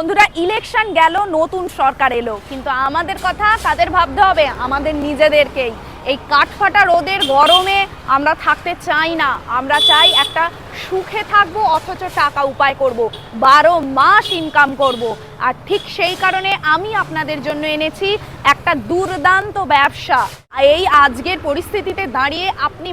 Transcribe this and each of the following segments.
বন্ধুরা, ইলেকশন গেল, নতুন সরকার এলো, কিন্তু আমাদের কথা তাদের ভাবতে হবে, আমাদের নিজেদেরকেই। এই কাঠফাটা রোদের গরমে আমরা থাকতে চাই না। আমরা চাই একটা সুখে থাকবো, অথচ টাকা উপায় করব, 12 মাস ইনকাম করব। আর ঠিক সেই কারণে আমি আপনাদের জন্য এনেছি একটা দুর্দান্ত ব্যবসা। এই আজকের পরিস্থিতিতে দাঁড়িয়ে আপনি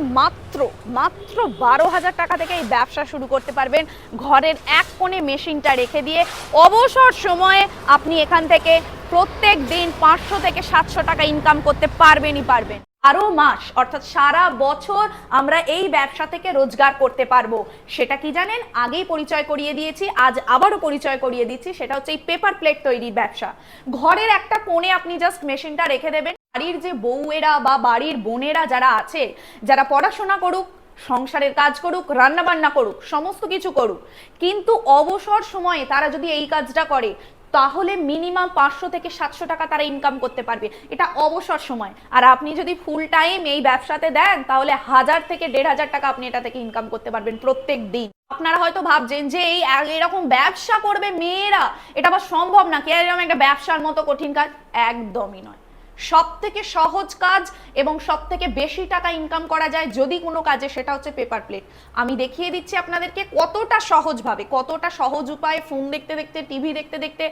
মাত্র 12,000 টাকা থেকে এই ব্যবসা শুরু করতে পারবেন। ঘরের এক কোণে মেশিনটা রেখে দিয়ে অবসর সময়ে আপনি এখান থেকে প্রত্যেক দিন 500 থেকে 700 টাকা ইনকাম করতে পারবেনই পারবেন। 12 মাস অর্থাৎ সারা বছর আমরা এই ব্যবসা থেকে রোজগার করতে পারবো। সেটা কি জানেন? আগেই পরিচয় করিয়ে দিয়েছি, আজ আবারও পরিচয় করিয়ে দিচ্ছি। সেটা হচ্ছে এই পেপার প্লেট তৈরির ব্যবসা। ঘরের একটা কোণে আপনি জাস্ট মেশিনটা রেখে দেবেন। বাড়ির যে বউয়েরা বা বাড়ির বোনেরা যারা আছে, যারা পড়াশোনা করুক, সংসারের কাজ করুক, রান্না বান্না করুক, সমস্ত কিছু করুক, কিন্তু অবসর সময়ে তারা যদি এই কাজটা করে তাহলে মিনিমাম 500 থেকে 700 টাকা তারা ইনকাম করতে পারবে। এটা অবসর সময়। আর আপনি যদি ফুল টাইম এই ব্যবসাতে দেন তাহলে 1000 থেকে 1500 টাকা আপনি এটা থেকে ইনকাম করতে পারবেন প্রত্যেক দিন। আপনারা হয়তো ভাবছেন যে এরকম ব্যবসা করবে মেয়েরা, এটা আবার সম্ভব না কি? এরকম একটা ব্যবসার মতো কঠিন কাজ? একদমই নয়। সব থেকে সহজ কাজ এবং সব থেকে বেশি টাকা ইনকাম করা যায় যদি কোনো কাজে, সেটা হচ্ছে পেপার প্লেট। আমি দেখিয়ে দিচ্ছি আপনাদেরকে কতটা সহজভাবে, কতটা সহজ উপায়ে, ফোন দেখতে দেখতে, টিভি দেখতে দেখতে,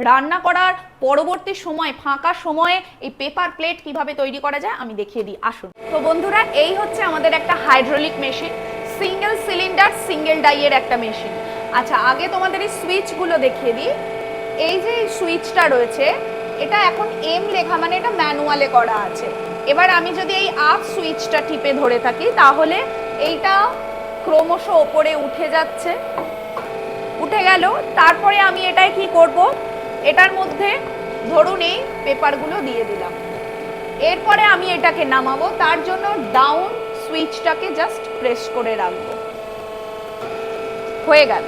রান্না করার পরবর্তী সময়, ফাঁকা সময়ে এই পেপার প্লেট কিভাবে তৈরি করা যায় আমি দেখিয়ে দিই। আসুন। তো বন্ধুরা, এই হচ্ছে আমাদের একটা hydraulic machine, single cylinder single ডাইয়ের একটা মেশিন। আচ্ছা, আগে তোমাদের এই সুইচগুলো দেখিয়ে দিই। এই যে সুইচটা রয়েছে, এটা এখন এম লেখা, মানে এটা ম্যানুয়ালে করা আছে। এবার আমি যদি এই আপ সুইচটা টিপে ধরে থাকি তাহলে এইটা ক্রমশ ওপরে উঠে যাচ্ছে, উঠে গেল। তারপরে আমি এটাই কি করব, এটার মধ্যে ধরুন এই পেপারগুলো দিয়ে দিলাম। এরপরে আমি এটাকে নামাবো, তার জন্য ডাউন সুইচটাকে জাস্ট প্রেস করে রাখবো। হয়ে গেল।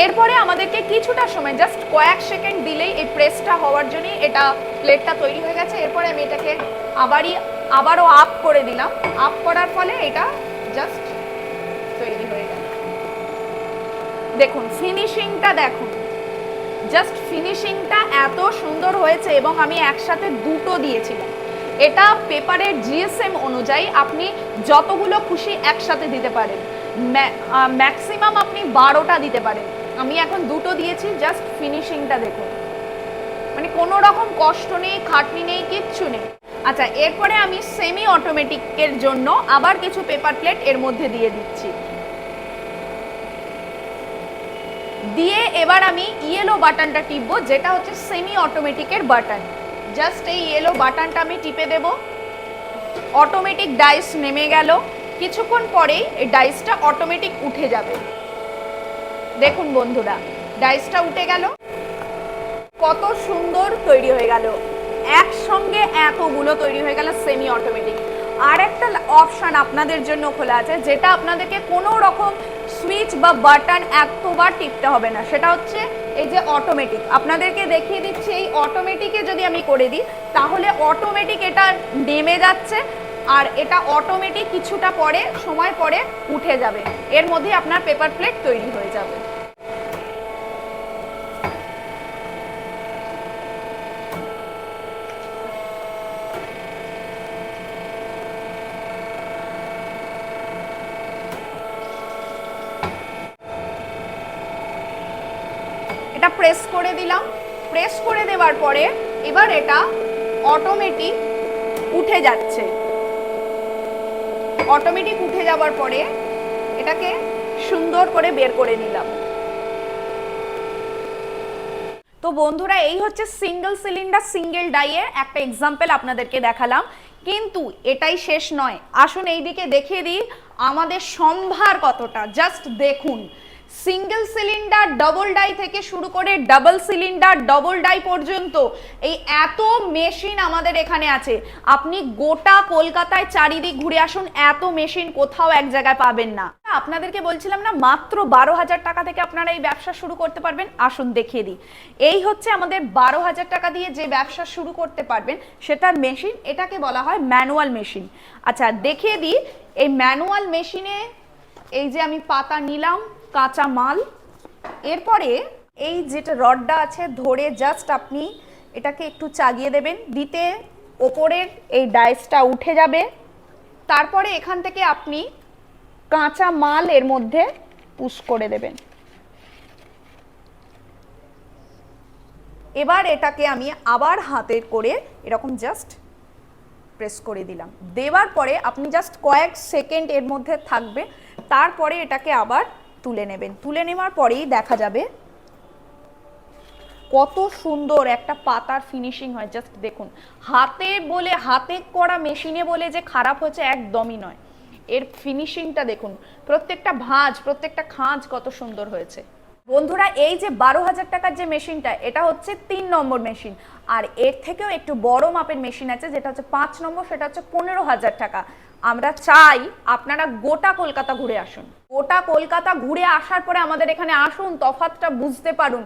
এরপরে আমাদেরকে কিছুটা সময়, জাস্ট কয়েক সেকেন্ড দিলেই এই প্রেসটা হওয়ার জন্য এটা প্লেটটা তৈরি হয়ে গেছে। এরপরে আমি এটাকে আবারও আপ করে দিলাম। আপ করার ফলে এটা জাস্ট তৈরি হয়ে গেল। দেখুন ফিনিশিংটা, দেখুন জাস্ট ফিনিশিংটা এত সুন্দর হয়েছে। এবং আমি একসাথে দুটো দিয়েছিলাম। এটা পেপারের জিএসএম অনুযায়ী আপনি যতগুলো খুশি একসাথে দিতে পারেন, ম্যাক্সিমাম আপনি 12টা দিতে পারেন। আমি এখন দুটো দিয়েছি। জাস্ট ফিনিশিংটা দেখুন, মানে কোনো রকম কষ্ট নেই, খাটনি নেই, কিচ্ছু নেই। আচ্ছা, এরপরে আমি সেমি অটোমেটিকের জন্য আবার কিছু পেপার প্লেট এর মধ্যে দিয়ে দিচ্ছি। দিয়ে এবার আমি ইয়েলো বাটনটা টিপবো, যেটা হচ্ছে সেমি অটোমেটিকের বাটন। জাস্ট এই ইয়েলো বাটনটা আমি টিপে দেব। অটোমেটিক ডাইস নেমে গেল। কিছুক্ষণ পরেই এই ডাইসটা অটোমেটিক উঠে যাবে। দেখুন বন্ধুরা, ডাইসটা উঠে গেল। কত সুন্দর তৈরি হয়ে গেল, একসঙ্গে এতগুলো তৈরি হয়ে গেল সেমি অটোমেটিক। আর একটা অপশন আপনাদের জন্য খোলা আছে, যেটা আপনাদেরকে কোনো রকম সুইচ বা বাটন এতবার টিপতে হবে না। সেটা হচ্ছে এই যে অটোমেটিক। আপনাদেরকে দেখিয়ে দিচ্ছি, এই অটোমেটিকে যদি আমি করে দিই তাহলে অটোমেটিক এটা নেমে যাচ্ছে, আর এটা অটোমেটিক কিছুটা পরে, সময় পরে উঠে যাবে। এর মধ্যে আপনার পেপার প্লেট তৈরি হয়ে যাবে। এটা প্রেস করে দিলাম। প্রেস করে দেওয়ার পরে এবার এটা অটোমেটিক উঠে যাচ্ছে। অটোমেটিক উঠে যাওয়ার পরে এটাকে সুন্দর করে বের করে নিলাম। তো বন্ধুরা, এই হচ্ছে সিঙ্গেল সিলিন্ডার সিঙ্গেল ডাইয়ের একটা এক্সাম্পল আপনাদেরকে দেখালাম। কিন্তু এটাই শেষ নয়। আসুন এইদিকে দেখিয়ে দিই আমাদের সম্ভার কতটা। জাস্ট দেখুন, সিঙ্গেল সিলিন্ডার ডবল ডাই থেকে শুরু করে ডাবল সিলিন্ডার ডবল ডাই পর্যন্ত এই এত মেশিন আমাদের এখানে আছে। আপনি গোটা কলকাতায় চারিদিক ঘুরে আসুন, এত মেশিন কোথাও এক জায়গায় পাবেন না। আপনাদেরকে বলছিলাম না, মাত্র 12,000 টাকা থেকে আপনারা এই ব্যবসা শুরু করতে পারবেন। আসুন দেখিয়ে দিই। এই হচ্ছে আমাদের 12,000 টাকা দিয়ে যে ব্যবসা শুরু করতে পারবেন সেটার মেশিন। এটাকে বলা হয় ম্যানুয়াল মেশিন। আচ্ছা, দেখিয়ে দিই। এই ম্যানুয়াল মেশিনে এই যে আমি পাতা নিলাম, কাঁচা মাল, এরপরে এই যেটা রডটা আছে ধরে জাস্ট আপনি এটাকে একটু চাগিয়ে দেবেন, দিতে ওপরের এই ডাইসটা উঠে যাবে। তারপরে এখান থেকে আপনি কাঁচা মাল এর মধ্যে পুশ করে দেবেন। এবার এটাকে আমি আবার হাতে করে এরকম জাস্ট প্রেস করে দিলাম। দেওয়ার পরে আপনি জাস্ট কয়েক সেকেন্ড এর মধ্যে থাকবে, তারপরে এটাকে আবার তুলে নেবেন। তুলে নেওয়ার পরেই দেখা যাবে কত সুন্দর একটা পাতার ফিনিশিং হয়। জাস্ট দেখুন, হাতে করা মেশিনে বলে যে খারাপ হচ্ছে একদমই নয়। এর ফিনিশিংটা দেখুন, প্রত্যেকটা ভাঁজ, প্রত্যেকটা খাঁজ কত সুন্দর হয়েছে। বন্ধুরা, এই যে 12,000 টাকার যে মেশিনটা, এটা হচ্ছে 3 নম্বর মেশিন। আর এর থেকেও একটু বড় মাপের মেশিন আছে যেটা হচ্ছে 5 নম্বর, সেটা হচ্ছে 15,000 টাকা। আমরা চাই আপনারা গোটা কলকাতা ঘুরে আসুন। গোটা কলকাতা ঘুরে আসার পরে আমাদের এখানে আসুন, তফাৎটা বুঝতে পারুন।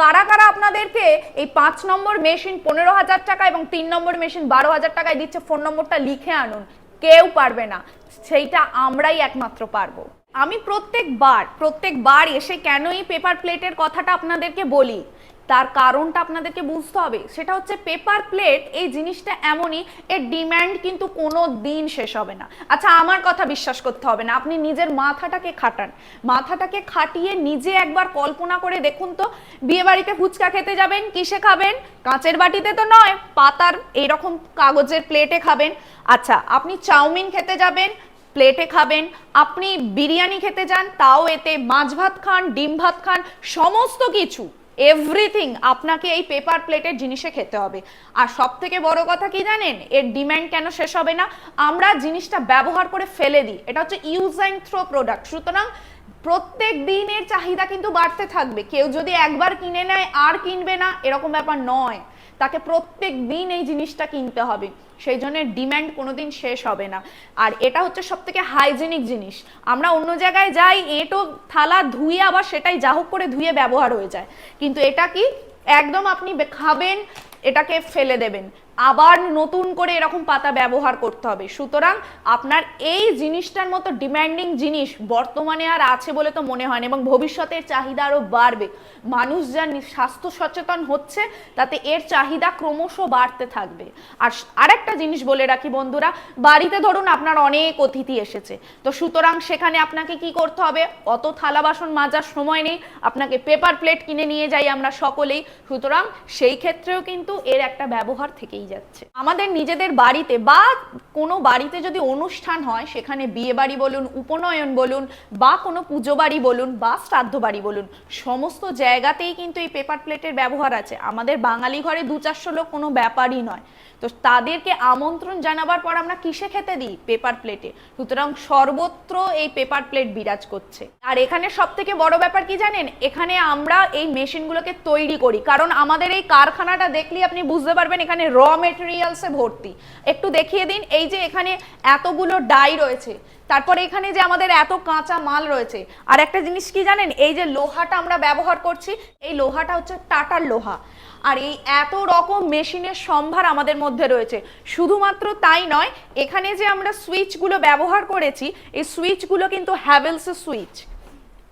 কারা কারা আপনাদেরকে এই 5 নম্বর মেশিন 15,000 টাকা এবং 3 নম্বর মেশিন 12,000 টাকায় দিচ্ছে, ফোন নম্বরটা লিখে আনুন। কেউ পারবে না, সেইটা আমরাই একমাত্র পারবো। আমি প্রত্যেকবার এসে কেন এই পেপার প্লেটের কথাটা আপনাদেরকে বলি, তার কারণটা আপনাদেরকে বুঝতে হবে। সেটা হচ্ছে পেপার প্লেট এই জিনিসটা এমনই, এর ডিমান্ড কিন্তু কোনো দিন শেষ হবে না। আচ্ছা, আমার কথা বিশ্বাস করতে হবে না, আপনি নিজের মাথাটাকে খাটান, মাথাটাকে খাটিয়ে নিজে একবার কল্পনা করে দেখুন তো, বিয়ে বাড়িতে ফুচকা খেতে যাবেন, কিসে খাবেন? কাঁচের বাটিতে তো নয়, পাতার এইরকম কাগজের প্লেটে খাবেন। আচ্ছা, আপনি চাউমিন খেতে যাবেন, প্লেটে খাবেন। আপনি বিরিয়ানি খেতে যান, তাও এতে। মাছ ভাত খান, ডিম ভাত খান, সমস্ত কিছু এভরিথিং আপনাকে এই পেপার প্লেটের জিনিসে খেতে হবে। আর সব থেকে বড় কথা কি জানেন, এর ডিমান্ড কেন শেষ হবে না? আমরা জিনিসটা ব্যবহার করে ফেলে দিই। এটা হচ্ছে ইউজ অ্যান্ড থ্রো প্রোডাক্ট, সুতরাং প্রত্যেক দিনের চাহিদা কিন্তু বাড়তে থাকবে। কেউ যদি একবার কিনে নেয় আর কিনবে না, এরকম ব্যাপার নয়। তাকে প্রত্যেক দিন এই জিনিসটা কিনতে হবে, সেই জন্য ডিম্যান্ড কোনোদিন শেষ হবে না। আর এটা হচ্ছে সব থেকে হাইজেনিক জিনিস। আমরা অন্য জায়গায় যাই, এঁটো থালা ধুয়ে আবার সেটাই যা হোক করে ধুয়ে ব্যবহার হয়ে যায়, কিন্তু এটা কি একদম আপনি খাবেন, এটাকে ফেলে দেবেন, আবার নতুন করে এরকম পাতা ব্যবহার করতে হবে। সুতরাং আপনার এই জিনিসটার মতো ডিম্যান্ডিং জিনিস বর্তমানে আর আছে বলে তো মনে হয় না, এবং ভবিষ্যতের চাহিদা আরও বাড়বে। মানুষ যা স্বাস্থ্য সচেতন হচ্ছে, তাতে এর চাহিদা ক্রমশ বাড়তে থাকবে। আর আরেকটা জিনিস বলে রাখি বন্ধুরা, বাড়িতে ধরুন আপনার অনেক অতিথি এসেছে, তো সুতরাং সেখানে আপনাকে কি করতে হবে? অত থালা বাসন মাজার সময় নেই, আপনাকে পেপার প্লেট কিনে নিয়ে যাই আমরা সকলেই। সুতরাং সেই ক্ষেত্রেও কিন্তু এর একটা ব্যবহার থেকেই যাচ্ছে। আমাদের নিজেদের বাড়িতে বা কোনো বাড়িতে যদি অনুষ্ঠান হয়, সেখানে বিয়ে বাড়ি বলুন, উপনয়ন বলুন, বা কোনো পুজো বাড়ি বলুন, বা শ্রাদ্ধ বাড়ি বলুন, সমস্ত জায়গাতেই কিন্তু এই পেপার প্লেটের ব্যবহার আছে। আমাদের বাঙালি ঘরে 200-400 লোক কোনো ব্যাপারই নয়, তো তাদেরকে আমন্ত্রণ জানাবার পর আমরা কিসে খেতে দিই? পেপার প্লেটে। সুতরাং সর্বত্র এই পেপার প্লেট বিরাজ করছে। আর এখানে সব থেকে বড় ব্যাপার কি জানেন, এখানে আমরা এই মেশিনগুলোকে তৈরি করি, কারণ আমাদের এই কারখানাটা দেখলেই আপনি বুঝতে পারবেন এখানে র মেটেরিয়ালসে ভর্তি। একটু দেখিয়ে দিন, এই যে এখানে এতগুলো ডাই রয়েছে, তারপরে এখানে যে আমাদের এত কাঁচা মাল রয়েছে। আর একটা জিনিস কি জানেন, এই যে লোহাটা আমরা ব্যবহার করছি, এই লোহাটা হচ্ছে টাটার লোহা। আর এই এত রকম মেশিনের সম্ভার আমাদের মধ্যে রয়েছে। শুধুমাত্র তাই নয়, এখানে যে আমরা সুইচগুলো ব্যবহার করেছি, এই সুইচগুলো কিন্তু হ্যাভেলসের সুইচ।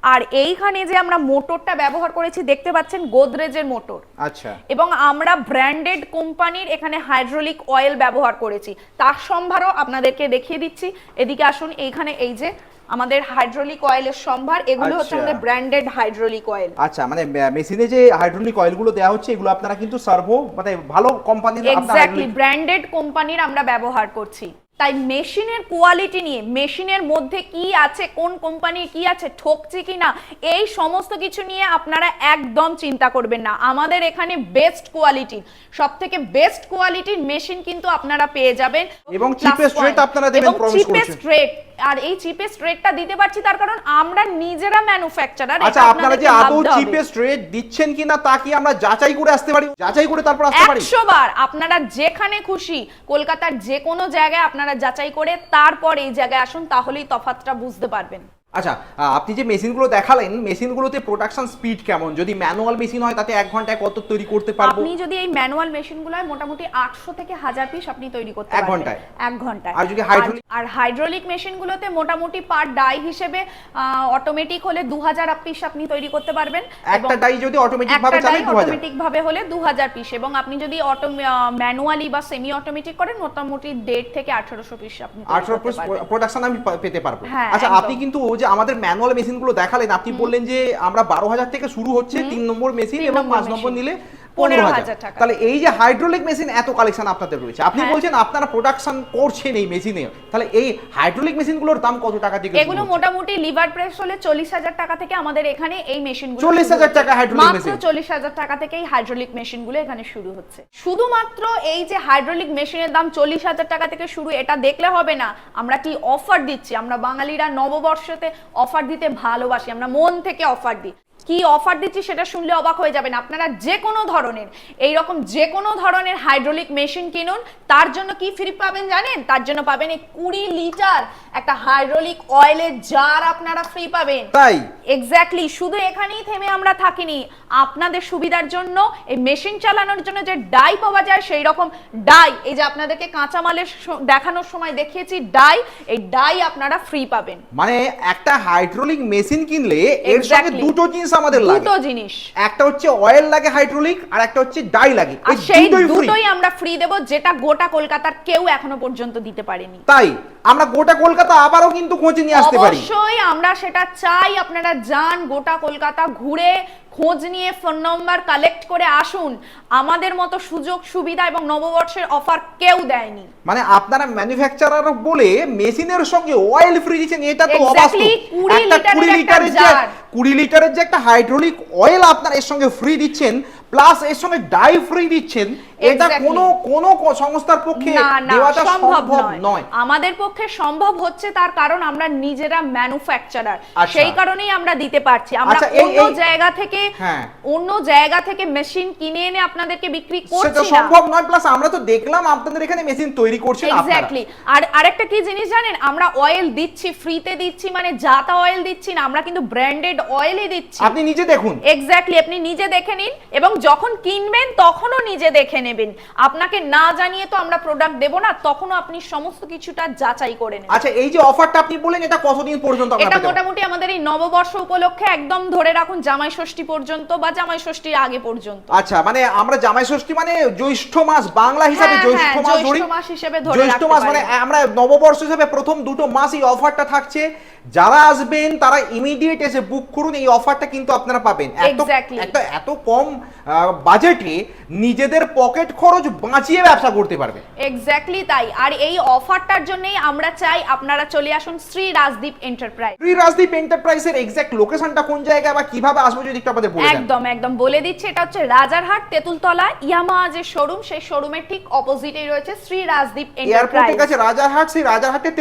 আর এইখানে যে আমরা মোটরটা ব্যবহার করেছি, দেখতে পাচ্ছেন গোদরেজের মোটর। আচ্ছা, এবং আমরা ব্র্যান্ডেড কোম্পানির এখানে হাইড্রোলিক অয়েল ব্যবহার করেছি, তার সম্ভারও আপনাদেরকে দেখিয়ে দিচ্ছি। এদিকে আসুন, এইখানে এই যে আমাদের হাইড্রোলিক অয়েলের সম্ভার, এগুলো হচ্ছে আমাদের ব্র্যান্ডেড হাইড্রোলিক অয়েল। আচ্ছা, মানে মেশিনে যে হাইড্রোলিক অয়েলগুলো দেওয়া হচ্ছে, এগুলো আপনারা কিন্তু সার্ভো মানে ভালো কোম্পানির, এক্স্যাক্টলি ব্র্যান্ডেড কোম্পানির আমরা ব্যবহার করছি। তাই মেশিনের কোয়ালিটি নিয়ে, মেশিনের মধ্যে কি আছে, কোন কোম্পানির কি আছে, ঠকছে কিনা, এই সমস্ত কিছু নিয়ে আপনারা একদম চিন্তা করবেন না। আমাদের এখানে বেস্ট কোয়ালিটি, সবথেকে বেস্ট কোয়ালিটির মেশিন কিন্তু আপনারা পেয়ে যাবেন, এবং চিপেস্ট রেট আপনারা দেবেন, প্রমিস করছেন। চিপেস্ট রেট, আর এই চিপেস্ট রেটটা দিতে পারছি তার কারণ আমরা নিজেরা ম্যানুফ্যাকচারার। আচ্ছা, আপনারা যে আদৌ চিপেস্ট রেট দিচ্ছেন কিনা তা কি আমরা যাচাই করে আসতে পারি? যাচাই করে তারপর আসতে পারি 100 বার। আপনারা যেখানে খুশি কলকাতার যে কোনো জায়গায় আপনারা যাচাই করে তারপর এই জায়গায় আসুন, তাহলেই তফাৎটা বুঝতে পারবেন। আচ্ছা, আপনি যে মেশিনগুলো দেখালেন, মেশিনগুলোতে প্রোডাকশন স্পিড কেমন? যদি ম্যানুয়াল মেশিন হয় তাতে 1 ঘন্টায় কত তৈরি করতে পারবো? আপনি যদি এই ম্যানুয়াল মেশিনগুলো হয় মোটামুটি 800 থেকে 1000 পিস আপনি তৈরি করতে পারবেন 1 ঘন্টায়। 1 ঘন্টায়। আর যদি হাইড্রোলিক? আর হাইড্রোলিক মেশিনগুলোতে মোটামুটি পার ডাই হিসেবে অটোমেটিক হলে 2000 পিস আপনি তৈরি করতে পারবেন। একটা ডাই যদি অটোমেটিক ভাবে চালায় 2000, অটোমেটিক ভাবে হলে 2000 পিস, এবং আপনি যদি ম্যানুয়ালি বা সেমি অটোমেটিক করেন মোটামুটি 1.5 থেকে 1800 পিস আপনি 1800 পিস প্রোডাকশন আমি পেতে পারবো। হ্যাঁ, আচ্ছা, একদম। আপনি কিন্তু যে আমাদের ম্যানুয়াল মেশিনগুলো দেখালেন, আপনি বললেন যে আমরা 12000 থেকে শুরু হচ্ছে 3 নম্বর মেশিন, এবং 5 নম্বর নিলে 15000 টাকা। তাহলে এই যে হাইড্রোলিক মেশিন এত কালেকশন আপনাদের রয়েছে, আপনি বলছেন আপনারা প্রোডাকশন করছেন এই মেশিনে, তাহলে এই হাইড্রোলিক মেশিনগুলোর দাম কত টাকা থেকে? এগুলো মোটামুটি লিভার প্রেস হলে 40000 টাকা থেকে আমাদের এখানে এই মেশিনগুলো 40000 টাকা হাইড্রোলিক মেশিন, মাত্র 40000 টাকা থেকে এই হাইড্রোলিক মেশিনগুলো এখানে শুরু হচ্ছে। শুধুমাত্র এই যে হাইড্রোলিক মেশিনের দাম 40000 টাকা থেকে শুরু, এটা দেখলে হবে না। আমরা কি অফার দিচ্ছি? আমরা বাঙালিরা নববর্ষতে অফার দিতে ভালোবাসি, আমরা মন থেকে অফার দিই। কি অফার দিচ্ছি সেটা শুনলে অবাক হয়ে যাবেন। আপনারা যে কোনো ধরনের এইরকম যে কোনো ধরনের হাইড্রোলিক মেশিন কিনুন, তার জন্য কি ফ্রি পাবেন জানেন? তার জন্য পাবেন এই 20 লিটার একটা হাইড্রোলিক অয়েলের জার আপনারা ফ্রি পাবেন। তাই এক্স্যাক্টলি, শুধু এখানেই থেমে আমরা থাকিনি। আপনাদের সুবিধার জন্য এই মেশিন চালানোর জন্য যে ডাই পাওয়া যায়, সেই রকম ডাই, এই যে আপনাদেরকে কাঁচামালের দেখানোর সময় দেখিয়েছি ডাই, এই ডাই আপনারা ফ্রি পাবেন। মানে একটা হাইড্রোলিক মেশিন কিনলে এর সঙ্গে দুটো জিনিস আমাদের লাগে। দুটো জিনিস, একটা হচ্ছে অয়েল লাগে হাইড্রোলিক, আর একটা হচ্ছে ডাই লাগে। আর সেই দুটোই আমরা ফ্রি দেব, যেটা গোটা কলকাতার কেউ এখনো পর্যন্ত দিতে পারেনি। তাই আমরা গোটা কলকাতা আবারও কিন্তু খোঁজ নিয়ে আসতে পারি। অবশ্যই আমরা সেটা চাই। আপনারা যান গোটা কলকাতা ঘুরে খোঁজ নিয়ে ফোন নম্বর কালেক্ট করে আসুন। আমাদের মতো সুযোগ সুবিধা এবং নববর্ষের অফার কেউ দেয়নি। মানে আপনারা ম্যানুফ্যাকচারার বলে মেশিনের সঙ্গে অয়েল ফ্রি দিচ্ছেন, এটা তো অবাস্তব। একটা 20 লিটারের যে একটা হাইড্রোলিক অয়েল আপনারা এর সঙ্গে ফ্রি দিচ্ছেন, প্লাস এর সঙ্গে ডাই ফ্রি দিচ্ছেন, এটা কোনো সংস্থার পক্ষে দেওয়াটা সম্ভব নয়। আমাদের পক্ষে সম্ভব হচ্ছে, তার কারণ আমরা নিজেরা ম্যানুফ্যাকচারার, সেই কারণেই আমরা দিতে পারছি। আমরা অন্য জায়গা থেকে মেশিন কিনে এনে আপনাদেরকে বিক্রি করছি না, সেটা সম্ভব নয়। প্লাস আমরা তো দেখলাম আপনাদের এখানে মেশিন তৈরি করছেন আপনারা। এক্স্যাক্টলি। আর আরেকটা কি জিনিস জানেন? আমরা অয়েল দিচ্ছি, ফ্রিতে দিচ্ছি, মানে যাতা অয়েল দিচ্ছি না, আমরা কিন্তু ব্র্যান্ডেড অয়েলই দিচ্ছি। আপনি নিজে দেখুন। এক্স্যাক্টলি, আপনি নিজে দেখে নিন, এবং যখন কিনবেন তখনও নিজে দেখে নেবেন। আপনাকে না জানিয়ে তো আমরা প্রোডাক্ট দেব না, তখনও আপনি সমস্ত কিছুটা যাচাই করে নেবেন। আচ্ছা, এই যে অফারটা আপনি বলেন, এটা কতদিন পর্যন্ত আমরা এটা মোটামুটি আমাদের এই নববর্ষ উপলক্ষে একদম ধরে রাখুন জামাই ষষ্ঠী পর্যন্ত, বা জামাই ষষ্ঠীর আগে পর্যন্ত। আচ্ছা, মানে আমরা জামাই ষষ্ঠী মানে জ্যৈষ্ঠ মাস বাংলা হিসাবে, জ্যৈষ্ঠ মাস হিসেবে ধরে জ্যৈষ্ঠ মাস মানে আমরা নববর্ষ হিসেবে প্রথম দুটো মাস এই অফারটা থাকছে। যারা আসবেন তারা ইমিডিয়েট এসে বুক করুন, এই অফারটা কিন্তু আপনারা পাবেন। এত কম বাজেটে নিজেদের পকেট খরচ বাঁচিয়ে ব্যবসা করতে পারবে। এক্স্যাক্টলি তাই। আর এই অফারটার জন্যই আমরা চাই আপনারা চলে আসুন শ্রী রাজদীপ এন্টারপ্রাইজ। শ্রী রাজদীপ এন্টারপ্রাইজের এক্স্যাক্ট লোকেশনটা কোন জায়গায় বা কিভাবে আসবো যদি একটু আমাদের বলে দেন। একদম বলে দিচ্ছি। এটা হচ্ছে রাজারহাট তেতুলতলা ইয়ামাহা যে শোরুম, সেই শোরুমের ঠিক অপোজিটেই রয়েছে শ্রী রাজদীপ এন্টারপ্রাইজ। এয়ারপোর্টের কাছে রাজারহাট, সেই রাজারহাটের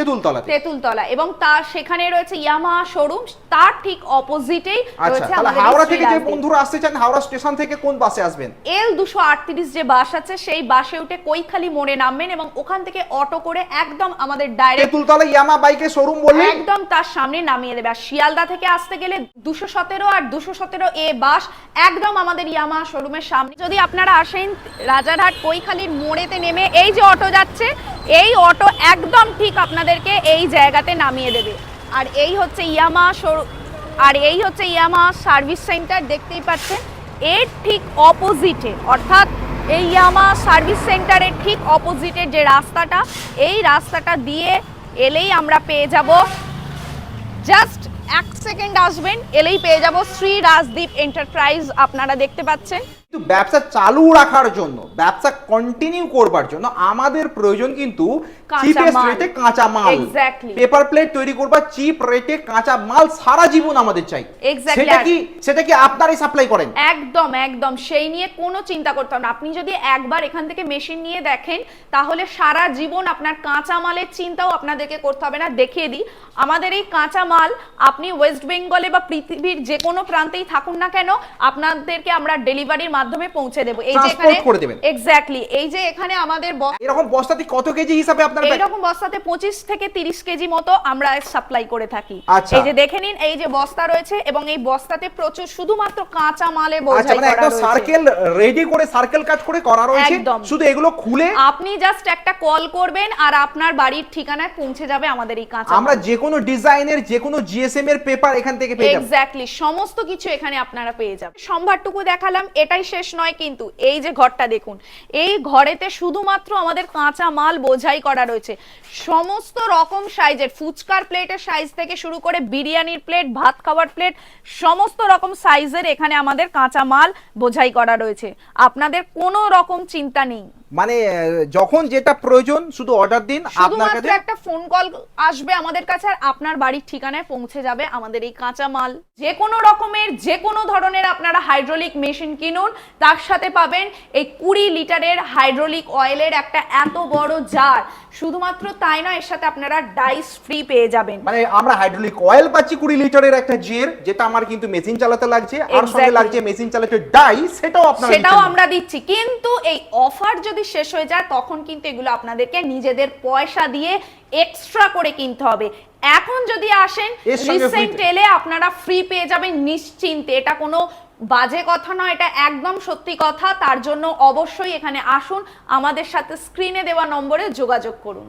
তেতুলতলা, এবং তার সেখানে রয়েছে ইয়ামাহা শোরুম, তার ঠিক অপোজিটেই রয়েছে আমাদের হাওড়া থেকে যে বন্ধুরা আসতে চান, হাওড়া স্টেশন থেকে কোন বাসে আসবেন? L238 যে বাস আছে, সেই বাসে উঠে কৈখালি মোড়ে নামবেন, এবং ওখান থেকে অটো করে একদম আমাদের ডাইরেক্ট তেতুলতলা ইয়ামাহা বাইকের শোরুম বললে একদম তার সামনে নামিয়ে দেবে। আর শিয়ালদা থেকে আসতে গেলে 217 আর 217A বাস একদম আমাদের ইয়ামাহা শোরুমের সামনে। যদি আপনারা আসেন রাজারহাট কৈখালির মোড়েতে নেমে এই যে অটো যাচ্ছে, এই অটো একদম ঠিক আপনাদেরকে এই জায়গাতে নামিয়ে দেবে। আর এই হচ্ছে ইয়ামাহা শোরুম, আর এই হচ্ছে ইয়ামাহা সার্ভিস সেন্টার, দেখতেই পাচ্ছেন এর ঠিক অপোজিটে, অর্থাৎ এই ইয়ামাহা সার্ভিস সেন্টারের ঠিক অপোজিটে যে রাস্তাটা, এই রাস্তাটা দিয়ে এলেই আমরা পেয়ে যাব, জাস্ট 1 সেকেন্ড আসবেন, এলেই পেয়ে যাব শ্রী রাজদীপ এন্টারপ্রাইজ। আপনারা দেখতে পাচ্ছেন কিন্তু ব্যবসা চালু রাখার জন্য, ব্যবসা কন্টিনিউ করবার জন্য আমাদের প্রয়োজন কিন্তু চিপেস্ট রেটে কাঁচা মাল। এক্স্যাক্টলি, পেপার প্লেট তৈরি করবার চিপ রেটে কাঁচা মাল সারা জীবন আমাদের চাই। সেটা কি আপনারাই সাপ্লাই করেন? একদম সেই নিয়ে কোনো চিন্তা করতে হবে না। আপনি যদি একবার এখান থেকে মেশিন নিয়ে দেখেন, তাহলে সারা জীবন আপনার কাঁচা মালের চিন্তাও আপনাদেরকে করতে হবে না। দেখিয়ে দিই, আমাদের এই কাঁচা মাল আপনি ওয়েস্ট বেঙ্গলে বা পৃথিবীর যে কোনো প্রান্তেই থাকুন না কেন, আপনাদেরকে আমরা ডেলিভারির মাধ্যমে পৌঁছে দেব। এই যে Transport এখানে করে দেবেন। এক্স্যাক্টলি, এই যে এখানে আমাদের এরকম বস্তাতে কত কেজি হিসাবে আপনারা এইরকম বস্তাতে 25 থেকে 30 কেজি মতো আমরা সাপ্লাই করে থাকি। আচ্ছা। এই যে দেখে নিন, এই যে বস্তা রয়েছে এবং এই বস্তাতে প্রচুর শুধুমাত্র কাঁচা মালে আচ্ছা বোঝাই মানে করা একদম রয়েছে। সার্কেল রেডি করে সার্কেল কাট করে করা রয়েছে, একদম। শুধু এগুলো খুলে আপনি জাস্ট একটা কল করবেন আর আপনার বাড়ির ঠিকানায় পৌঁছে যাবে আমাদের এই কাঁচা আমরা মাল। যে কোনো ডিজাইনের যে কোনো জিএসএম এর পেপার এখান থেকে পেয়ে যাব। এক্স্যাক্টলি, সমস্ত কিছু এখানে আপনারা পেয়ে যাবেন। সম্ভারটুকু দেখালাম, এটাই শেষ নয় কিন্তু। এই যে ঘরটা দেখুন, এই ঘরেতে শুধুমাত্র আমাদের কাঁচা মাল বোঝাই করা রয়েছে। সমস্ত রকম সাইজের, ফুচকার প্লেটের সাইজ থেকে শুরু করে বিরিয়ানির প্লেট, ভাত খাওয়ার প্লেট, সমস্ত রকম সাইজের এখানে আমাদের কাঁচা মাল বোঝাই করা রয়েছে। আপনাদের কোনো রকম চিন্তা নেই। মানে যখন যেটা প্রয়োজন শুধু অর্ডার দিন, আপনার শুধুমাত্র কাছে একটা ফোন কল আসবে আমাদের কাছে আর আপনার বাড়ির ঠিকানায় পৌঁছে যাবে আমাদের এই কাঁচা মাল। যে কোনো রকমের, যে কোনো ধরনের আপনারা হাইড্রোলিক মেশিন কিনুন, তার সাথে পাবেন এই 20 লিটারের হাইড্রোলিক অয়েলের একটা এত বড় জার। শুধুমাত্র তাই নয়, এর সাথে আপনারা ডাইস ফ্রি পেয়ে যাবেন। মানে আমরা হাইড্রোলিক অয়েল পাচ্ছি 20 লিটারের একটা জের, যেটা আমার কিন্তু মেশিন চালাতে লাগছে, আর সঙ্গে Exactly. লাগছে মেশিন চালাতে ডাই, সেটাও আপনারা সেটাও দিচ্ছেন। আমরা দিচ্ছি। কিন্তু এই অফার যদি শেষ হয়ে যায় তখন কিন্তু এগুলো আপনাদেরকে নিজেদের পয়সা দিয়ে এক্সট্রা করে কিনতে হবে। এখন যদি আসেন এর সঙ্গে রিসেন্ট free তে। এলে আপনারা ফ্রি পেয়ে যাবেন নিশ্চিন্তে। এটা কোনো বাজে কথা নয়, এটা একদম সত্যি কথা। তার জন্য অবশ্যই এখানে আসুন, আমাদের সাথে স্ক্রিনে দেওয়া নম্বরে যোগাযোগ করুন।